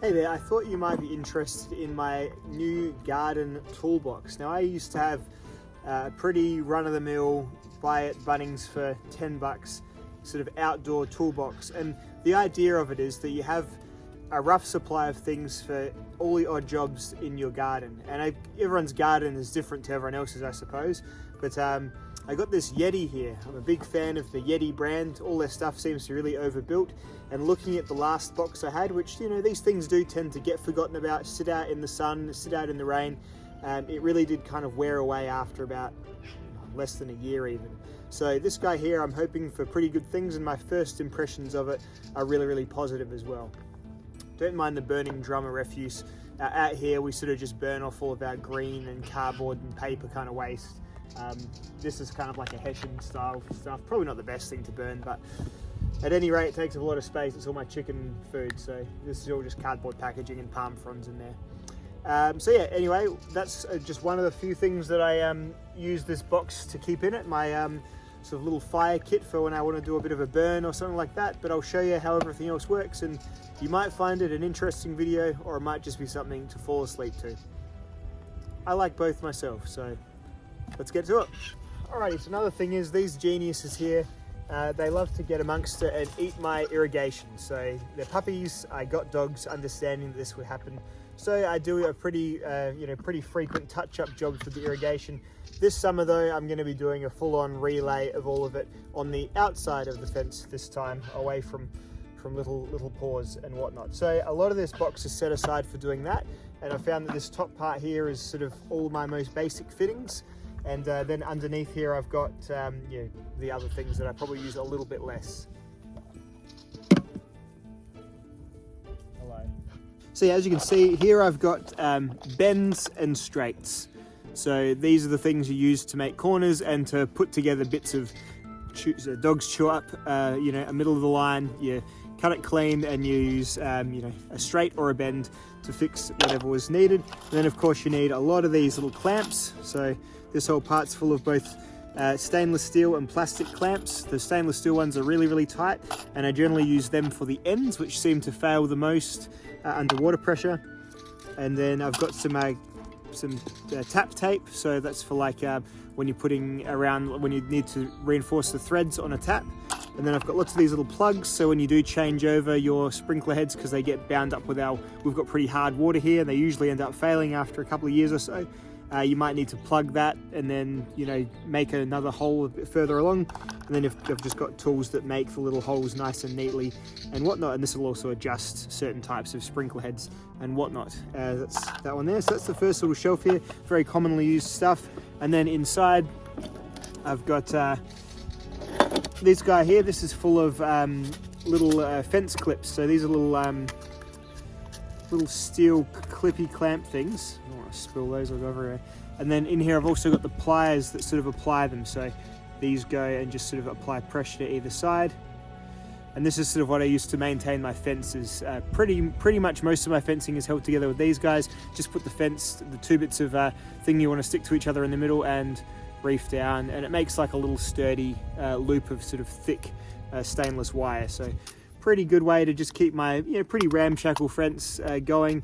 Hey there, I thought you might be interested in my new garden toolbox. Now I used to have a pretty run-of-the-mill, buy at Bunnings for 10 bucks, sort of outdoor toolbox. And the idea of it is that you have a rough supply of things for all the odd jobs in your garden. And everyone's garden is different to everyone else's, I suppose. But I got this Yeti here. I'm a big fan of the Yeti brand. All their stuff seems to be really overbuilt. And looking at the last box I had, which, you know, these things do tend to get forgotten about, sit out in the sun, sit out in the rain. It really did kind of wear away after about less than a year even. So this guy here, I'm hoping for pretty good things, and my first impressions of it are really, really positive as well. Don't mind the burning drum of refuse. Out here we sort of just burn off all of our green and cardboard and paper kind of waste. This is kind of like a Hessian style stuff. Probably not the best thing to burn, but at any rate it takes up a lot of space. It's all my chicken food, so this is all just cardboard packaging and palm fronds in there. So yeah, anyway, that's just one of the few things that I use this box to keep in it. My sort of little fire kit for when I want to do a bit of a burn or something like that. But I'll show you how everything else works, and you might find it an interesting video, or it might just be something to fall asleep to. I like both myself, so let's get to it. Alrighty, so another thing is these geniuses here, they love to get amongst it and eat my irrigation. So they're puppies. I got dogs, understanding that this would happen. So I do a pretty frequent touch-up jobs with the irrigation. This summer though, I'm going to be doing a full-on relay of all of it on the outside of the fence this time, away from little paws and whatnot. So a lot of this box is set aside for doing that, and I found that this top part here is sort of all my most basic fittings, and then underneath here I've got the other things that I probably use a little bit less. So yeah, as you can see here, I've got bends and straights. So these are the things you use to make corners and to put together bits of dogs chew up, a middle of the line. You cut it clean and you use a straight or a bend to fix whatever was needed. And then of course you need a lot of these little clamps. So this whole part's full of both stainless steel and plastic clamps. The stainless steel ones are really, really tight, and I generally use them for the ends, which seem to fail the most under water pressure. And then I've got some tap tape, so that's for like when you're putting around, when you need to reinforce the threads on a tap. And then I've got lots of these little plugs, so when you do change over your sprinkler heads, because they get bound up with we've got pretty hard water here, and they usually end up failing after a couple of years or so. You might need to plug that and then, make another hole a bit further along. And then I've just got tools that make the little holes nice and neatly and whatnot. And this will also adjust certain types of sprinkler heads and whatnot. That's that one there. So that's the first little shelf here, very commonly used stuff. And then inside, I've got this guy here. This is full of little fence clips. So these are little steel clippy clamp things. I don't want to spill those, I'll go everywhere. And then in here I've also got the pliers that sort of apply them. So these go and just sort of apply pressure to either side. And this is sort of what I use to maintain my fences. Pretty much most of my fencing is held together with these guys. Just put the two bits of thing you want to stick to each other in the middle and reef down, and it makes like a little sturdy loop of sort of thick stainless wire. So pretty good way to just keep my pretty ramshackle fence going.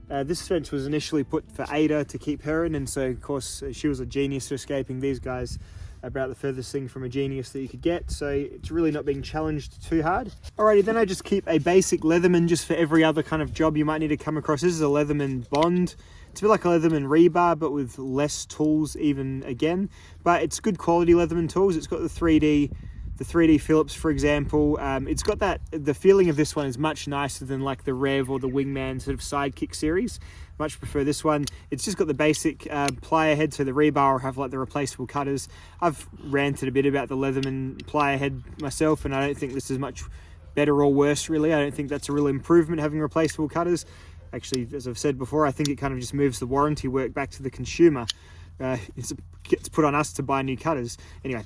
This fence was initially put for Ada to keep her in, and so of course she was a genius for escaping these guys. About the furthest thing from a genius that you could get, so it's really not being challenged too hard. Alrighty, then I just keep a basic Leatherman just for every other kind of job you might need to come across. This is a Leatherman Bond. It's a bit like a Leatherman rebar, but with less tools even again. But it's good quality Leatherman tools. It's got the 3D Phillips, for example. It's got the feeling of this one is much nicer than like the Rev or the Wingman sort of sidekick series. Much prefer this one. It's just got the basic plier head, so the rebar will have like the replaceable cutters. I've ranted a bit about the Leatherman plier head myself, and I don't think this is much better or worse really. I don't think that's a real improvement, having replaceable cutters. Actually, as I've said before, I think it kind of just moves the warranty work back to the consumer. It gets put on us to buy new cutters. Anyway,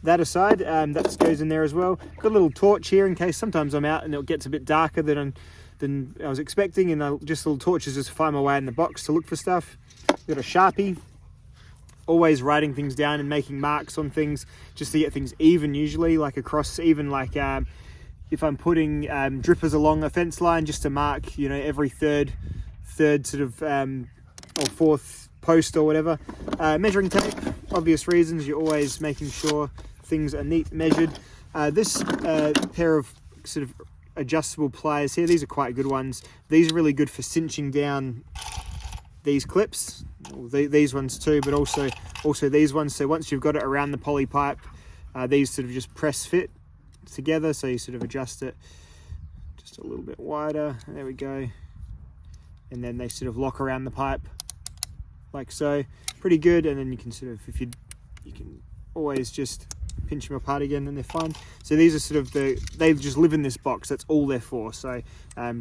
that aside, that goes in there as well. Got a little torch here in case sometimes I'm out and it gets a bit darker than I was expecting, and just little torches just to find my way in the box to look for stuff. Got a Sharpie, always writing things down and making marks on things just to get things even, usually like across, even like if if I'm putting drippers along a fence line, just to mark, you know, every third sort of or fourth post or whatever. Measuring tape, obvious reasons, you're always making sure things are neat, measured. This pair of sort of adjustable pliers here, these are quite good ones. These are really good for cinching down these clips, these ones too, but also these ones. So once you've got it around the poly pipe, these sort of just press fit together, so you sort of adjust it just a little bit wider. There we go. And then they sort of lock around the pipe like so. Pretty good. And then you can sort of, if you can always just pinch them apart again and they're fine. So these are sort of they just live in this box, that's all they're for. So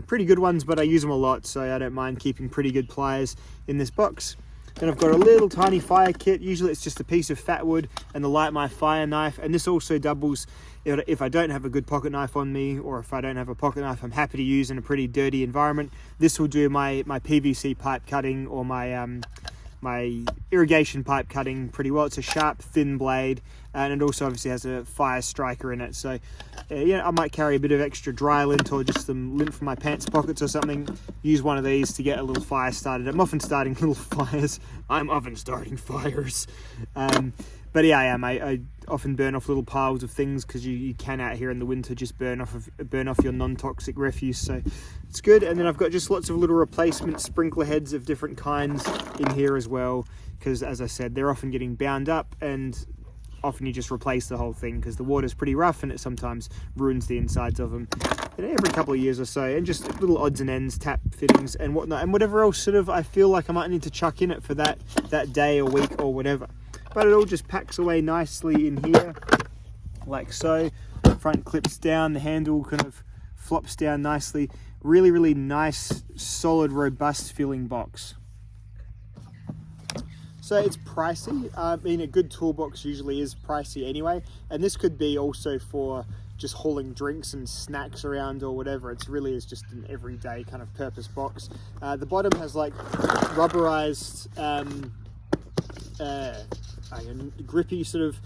pretty good ones, but I use them a lot, so I don't mind keeping pretty good pliers in this box. Then I've got a little tiny fire kit. Usually it's just a piece of fat wood and the Light My Fire knife, and this also doubles if I don't have a good pocket knife on me, or if I don't have a pocket knife I'm happy to use in a pretty dirty environment. This will do my PVC pipe cutting or my irrigation pipe cutting pretty well. It's a sharp, thin blade, and it also obviously has a fire striker in it. So yeah, I might carry a bit of extra dry lint or just some lint from my pants pockets or something. Use one of these to get a little fire started. I'm often starting little fires. I'm often starting fires. But yeah, I am. I often burn off little piles of things, because you can out here in the winter just burn off your non-toxic refuse. So it's good. And then I've got just lots of little replacement sprinkler heads of different kinds in here as well, because as I said, they're often getting bound up, and often you just replace the whole thing because the water's pretty rough and it sometimes ruins the insides of them. And every couple of years or so, and just little odds and ends, tap fittings and whatnot, and whatever else sort of I feel like I might need to chuck in it for that day or week or whatever. But it all just packs away nicely in here, like so. Front clips down, the handle kind of flops down nicely. Really, really nice, solid, robust feeling box. So it's pricey. I mean, a good toolbox usually is pricey anyway, and this could be also for just hauling drinks and snacks around or whatever. It's really is just an everyday kind of purpose box. The bottom has like rubberized, grippy sort of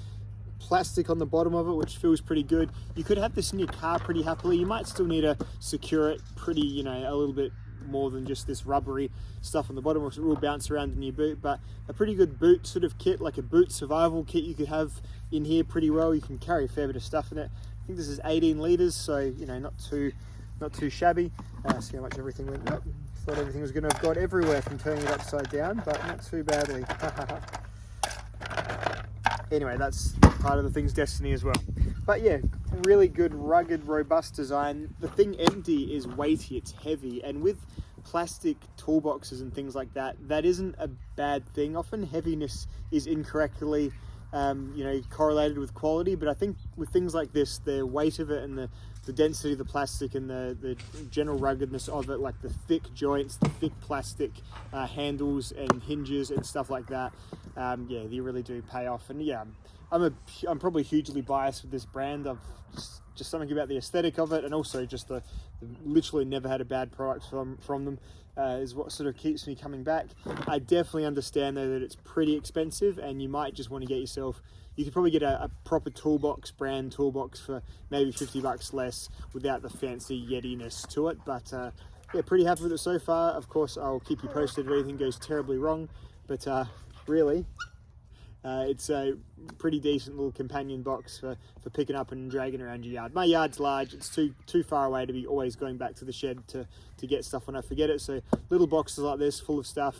plastic on the bottom of it, which feels pretty good. You could have this in your car pretty happily. You might still need to secure it pretty, you know, a little bit more than just this rubbery stuff on the bottom, which will bounce around in your boot. But a pretty good boot sort of kit, like a boot survival kit, you could have in here pretty well. You can carry a fair bit of stuff in it. I think this is 18 liters, so you know, not too shabby. See how much everything went up. Thought everything was going to have gone everywhere from turning it upside down, but not too badly. Anyway, that's part of the thing's destiny as well. But yeah, really good, rugged, robust design. The thing empty is weighty, it's heavy, and with plastic toolboxes and things like that, that isn't a bad thing. Often heaviness is incorrectly correlated with quality, but I think with things like this, the weight of it and the density of the plastic and the general ruggedness of it, like the thick joints, the thick plastic handles and hinges and stuff like that, yeah, they really do pay off. And yeah, I'm probably hugely biased with this brand. I've just something about the aesthetic of it, and also just the literally never had a bad product from them is what sort of keeps me coming back. I definitely understand though that it's pretty expensive, and you might just want to get yourself, you could probably get a proper toolbox, brand toolbox, for maybe $50 less without the fancy Yeti-ness to it. But yeah, pretty happy with it so far. Of course, I'll keep you posted if anything goes terribly wrong, but really it's a pretty decent little companion box for picking up and dragging around your yard. My yard's large, it's too far away to be always going back to the shed to get stuff when I forget it. So little boxes like this full of stuff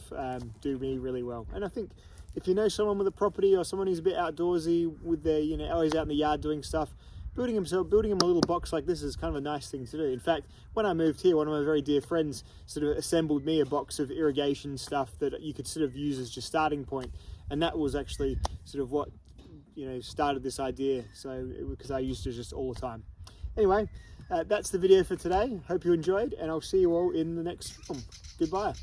do me really well. And I think if you know someone with a property or someone who's a bit outdoorsy with their, you know, always out in the yard doing stuff, building them a little box like this is kind of a nice thing to do. In fact, when I moved here, one of my very dear friends sort of assembled me a box of irrigation stuff that you could sort of use as your starting point. And that was actually sort of what, you know, started this idea. So because I used to just all the time. Anyway, that's the video for today. Hope you enjoyed, and I'll see you all in the next film. Goodbye.